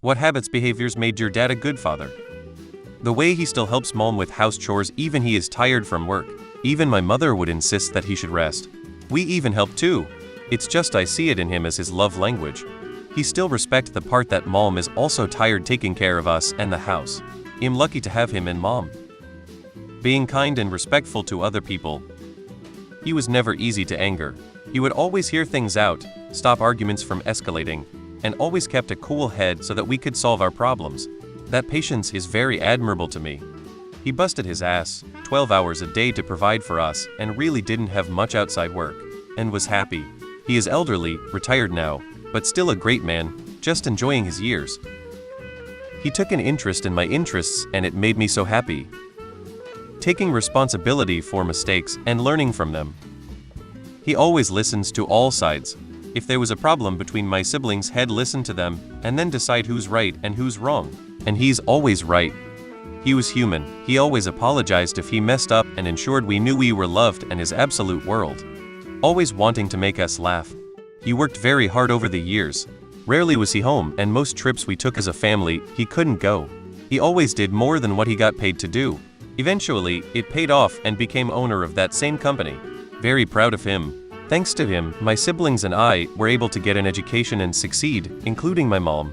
What habits behaviors made your dad a good father? The way he still helps mom with house chores even he is tired from work. Even my mother would insist that he should rest. We even help too. It's just I see it in him as his love language. He still respect the part that mom is also tired taking care of us and the house. I'm lucky to have him and mom. Being kind and respectful to other people. He was never easy to anger. He would always hear things out, stop arguments from escalating, and always kept a cool head so that we could solve our problems. That patience is very admirable to me. He busted his ass, 12 hours a day to provide for us, and really didn't have much outside work, and was happy. He is elderly, retired now, but still a great man, just enjoying his years. He took an interest in my interests and it made me so happy. Taking responsibility for mistakes and learning from them. He always listens to all sides. If there was a problem between my siblings, he'd listen to them and then decide who's right and who's wrong. And he's always right. He was human. He always apologized if he messed up and ensured we knew we were loved and his absolute world. Always wanting to make us laugh. He worked very hard over the years. Rarely was he home, and most trips we took as a family, he couldn't go. He always did more than what he got paid to do. Eventually, it paid off and became owner of that same company. Very proud of him. Thanks to him, my siblings and I were able to get an education and succeed, including my mom.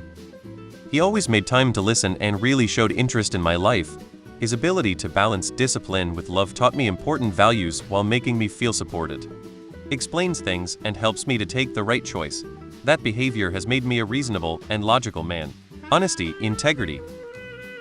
He always made time to listen and really showed interest in my life. His ability to balance discipline with love taught me important values while making me feel supported. Explains things and helps me to take the right choice. That behavior has made me a reasonable and logical man. Honesty, integrity.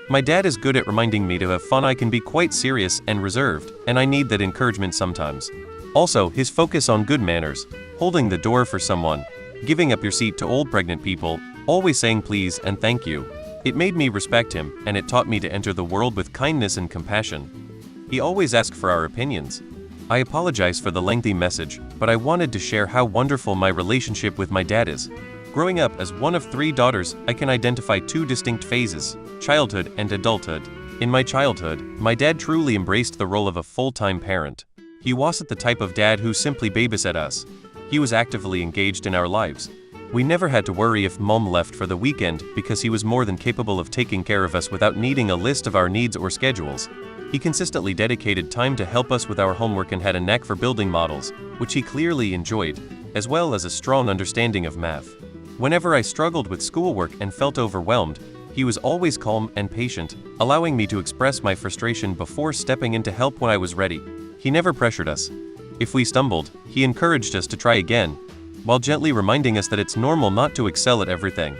My dad is good at reminding me to have fun. I can be quite serious and reserved, and I need that encouragement sometimes. Also, his focus on good manners, holding the door for someone, giving up your seat to old pregnant people, always saying please and thank you. It made me respect him, and it taught me to enter the world with kindness and compassion. He always asked for our opinions. I apologize for the lengthy message, but I wanted to share how wonderful my relationship with my dad is. Growing up as one of 3 daughters, I can identify 2 distinct phases, childhood and adulthood. In my childhood, my dad truly embraced the role of a full-time parent. He wasn't the type of dad who simply babysat us. He was actively engaged in our lives. We never had to worry if mom left for the weekend because he was more than capable of taking care of us without needing a list of our needs or schedules. He consistently dedicated time to help us with our homework and had a knack for building models, which he clearly enjoyed, as well as a strong understanding of math. Whenever I struggled with schoolwork and felt overwhelmed, he was always calm and patient, allowing me to express my frustration before stepping in to help when I was ready. He never pressured us. If we stumbled, he encouraged us to try again, while gently reminding us that it's normal not to excel at everything.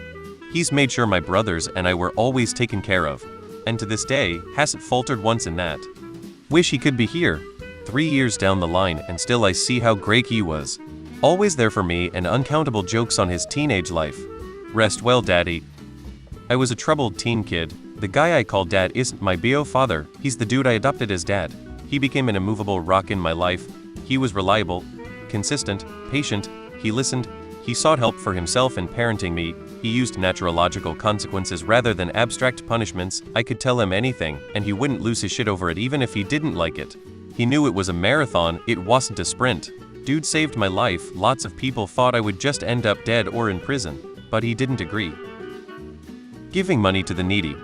He's made sure my brothers and I were always taken care of, and to this day, hasn't faltered once in that. Wish he could be here. 3 years down the line and still I see how great he was. Always there for me and uncountable jokes on his teenage life. Rest well, Daddy. I was a troubled teen kid. The guy I call Dad isn't my bio father, he's the dude I adopted as Dad. He became an immovable rock in my life. He was reliable, consistent, patient, he listened, he sought help for himself in parenting me, he used natural logical consequences rather than abstract punishments. I could tell him anything, and he wouldn't lose his shit over it even if he didn't like it. He knew it was a marathon, it wasn't a sprint. Dude saved my life. Lots of people thought I would just end up dead or in prison, but he didn't agree. Giving money to the needy.